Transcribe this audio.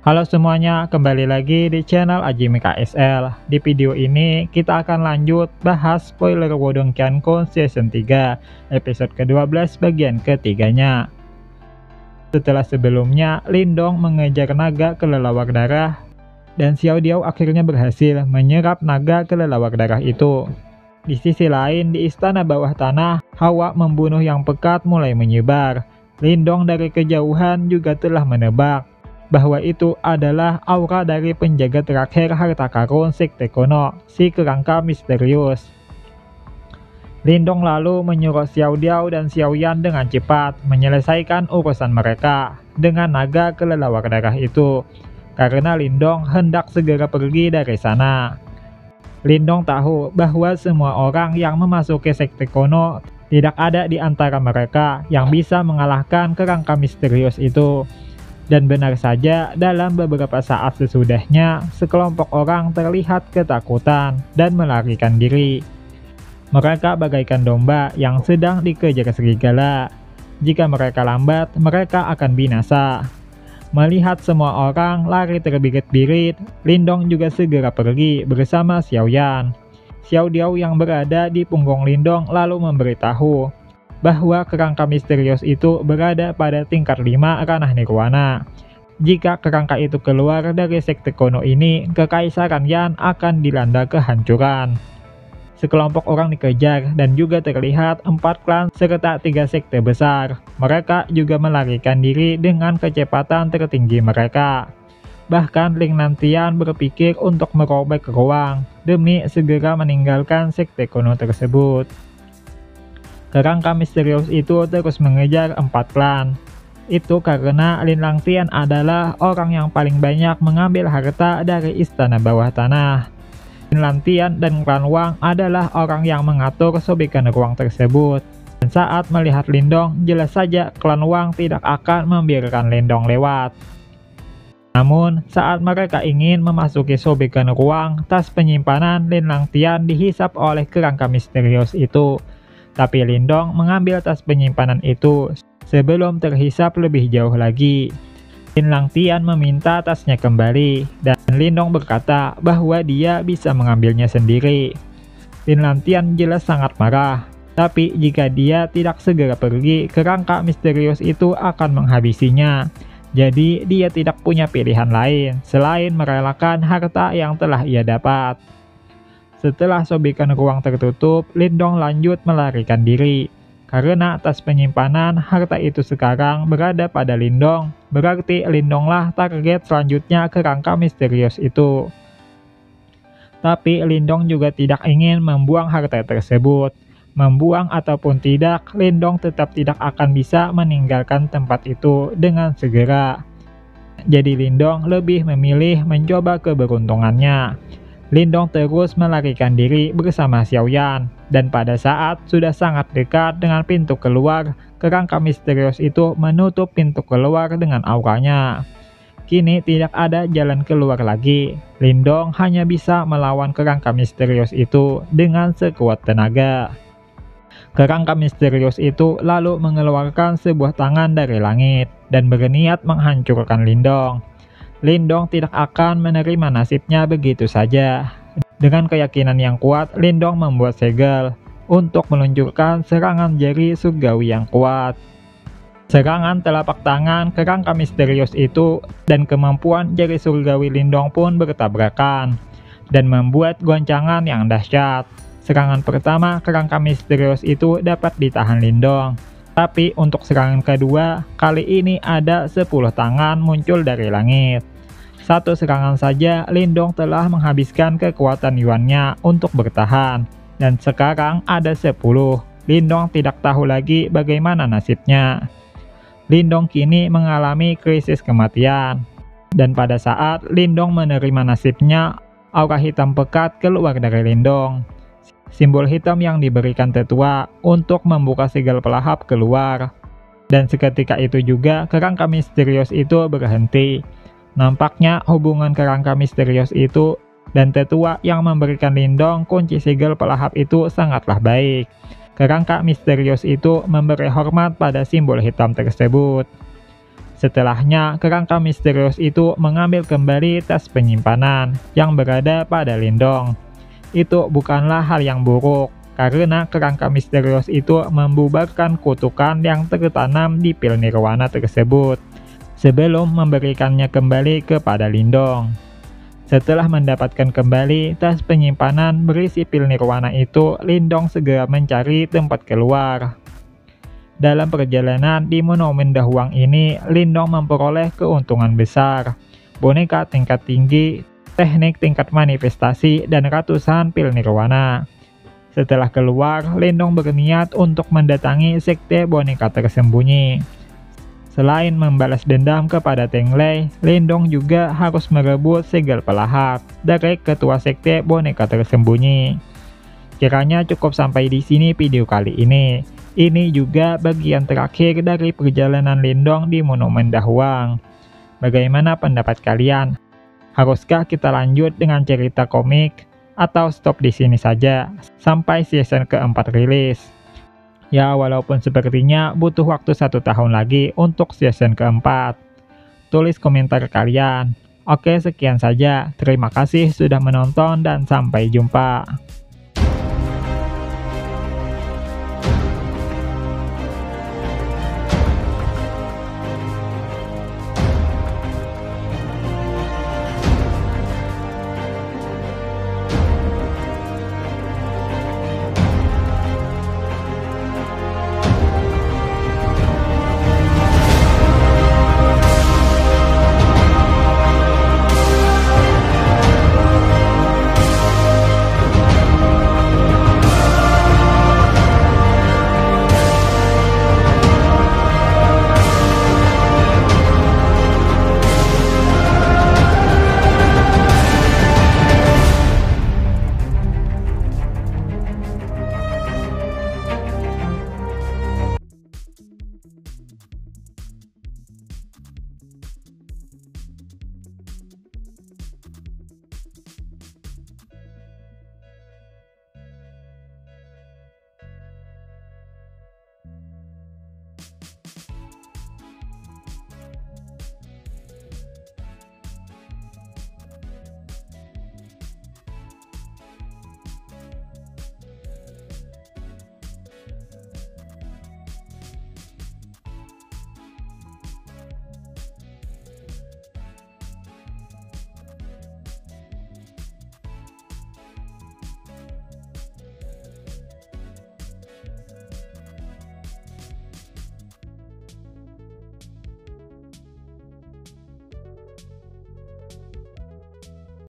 Halo semuanya, kembali lagi di channel Ajimi KSL. Di video ini kita akan lanjut bahas spoiler Wodong Qiankun Season 3 episode ke-12 bagian ketiganya. Setelah sebelumnya Lindong mengejar naga kelelawar darah dan Xiao Diao akhirnya berhasil menyerap naga kelelawar darah itu. Di sisi lain, di istana bawah tanah, hawa membunuh yang pekat mulai menyebar. Lindong dari kejauhan juga telah menebak bahwa itu adalah aura dari penjaga terakhir harta karun Sekte Konoha, si kerangka misterius. Lindong lalu menyuruh Xiao Diao dan Xiao Yan dengan cepat menyelesaikan urusan mereka dengan naga kelelawar darah itu, karena Lindong hendak segera pergi dari sana. Lindong tahu bahwa semua orang yang memasuki Sekte Konoha tidak ada di antara mereka yang bisa mengalahkan kerangka misterius itu. Dan benar saja, dalam beberapa saat sesudahnya, sekelompok orang terlihat ketakutan dan melarikan diri. Mereka bagaikan domba yang sedang dikejar serigala. Jika mereka lambat, mereka akan binasa. Melihat semua orang lari terbirit-birit, Lindong juga segera pergi bersama Xiao Yan. Xiao Diao yang berada di punggung Lindong lalu memberitahu bahwa kerangka misterius itu berada pada tingkat 5 ranah nirwana. Jika kerangka itu keluar dari Sekte Konoha ini, Kekaisaran Yan akan dilanda kehancuran. Sekelompok orang dikejar dan juga terlihat 4 klan serta 3 sekte besar. Mereka juga melarikan diri dengan kecepatan tertinggi mereka. Bahkan Ling Nantian berpikir untuk merobek ruang demi segera meninggalkan Sekte Konoha tersebut. Kerangka misterius itu terus mengejar 4 klan. Itu karena Lin Langtian adalah orang yang paling banyak mengambil harta dari istana bawah tanah. Lin Langtian dan klan Wang adalah orang yang mengatur sobekan ruang tersebut. Dan saat melihat Lindong, jelas saja klan Wang tidak akan membiarkan Lindong lewat. Namun, saat mereka ingin memasuki sobekan ruang, tas penyimpanan Lin Langtian dihisap oleh kerangka misterius itu. Tapi Lindong mengambil tas penyimpanan itu sebelum terhisap lebih jauh lagi. Lin Langtian meminta tasnya kembali, dan Lindong berkata bahwa dia bisa mengambilnya sendiri. Lin Langtian jelas sangat marah, tapi jika dia tidak segera pergi, kerangka misterius itu akan menghabisinya. Jadi dia tidak punya pilihan lain selain merelakan harta yang telah ia dapat. Setelah sobekan ruang tertutup, Lindong lanjut melarikan diri. Karena tas penyimpanan harta itu sekarang berada pada Lindong, berarti Lindonglah target selanjutnya kerangka misterius itu. Tapi Lindong juga tidak ingin membuang harta tersebut. Membuang ataupun tidak, Lindong tetap tidak akan bisa meninggalkan tempat itu dengan segera. Jadi Lindong lebih memilih mencoba keberuntungannya. Lindong terus melarikan diri bersama Xiao Yan, dan pada saat sudah sangat dekat dengan pintu keluar, kerangka misterius itu menutup pintu keluar dengan auranya. Kini tidak ada jalan keluar lagi. Lindong hanya bisa melawan kerangka misterius itu dengan sekuat tenaga. Kerangka misterius itu lalu mengeluarkan sebuah tangan dari langit dan berniat menghancurkan Lindong. Lindong tidak akan menerima nasibnya begitu saja. Dengan keyakinan yang kuat, Lindong membuat segel untuk meluncurkan serangan jari surgawi yang kuat. Serangan telapak tangan kerangka misterius itu dan kemampuan jari surgawi Lindong pun bertabrakan dan membuat goncangan yang dahsyat. Serangan pertama kerangka misterius itu dapat ditahan Lindong. Tapi untuk serangan kedua, kali ini ada 10 tangan muncul dari langit. Satu serangan saja, Lindong telah menghabiskan kekuatan Yuannya untuk bertahan. Dan sekarang ada 10. Lindong tidak tahu lagi bagaimana nasibnya. Lindong kini mengalami krisis kematian. Dan pada saat Lindong menerima nasibnya, aura hitam pekat keluar dari Lindong. Simbol hitam yang diberikan tetua untuk membuka segel pelahap keluar. Dan seketika itu juga kerangka misterius itu berhenti. Nampaknya hubungan kerangka misterius itu dan tetua yang memberikan Lindong kunci segel pelahap itu sangatlah baik. Kerangka misterius itu memberi hormat pada simbol hitam tersebut. Setelahnya, kerangka misterius itu mengambil kembali tas penyimpanan yang berada pada Lindong. Itu bukanlah hal yang buruk, karena kerangka misterius itu membubarkan kutukan yang tertanam di pil nirwana tersebut, sebelum memberikannya kembali kepada Lindong. Setelah mendapatkan kembali tas penyimpanan berisi pil nirwana itu, Lindong segera mencari tempat keluar. Dalam perjalanan di Monumen Dahuang ini, Lindong memperoleh keuntungan besar, boneka tingkat tinggi, teknik tingkat manifestasi, dan ratusan pil nirwana. Setelah keluar, Lindong berniat untuk mendatangi sekte boneka tersembunyi. Selain membalas dendam kepada Teng Lei, Lindong juga harus merebut segel pelahap dari ketua sekte boneka tersembunyi. Kiranya cukup sampai di sini video kali ini. Ini juga bagian terakhir dari perjalanan Lindong di Monumen Dahuang. Bagaimana pendapat kalian? Haruskah kita lanjut dengan cerita komik atau stop di sini saja sampai season keempat rilis? Ya, walaupun sepertinya butuh waktu 1 tahun lagi untuk season keempat. Tulis komentar kalian. Oke, sekian saja. Terima kasih sudah menonton dan sampai jumpa.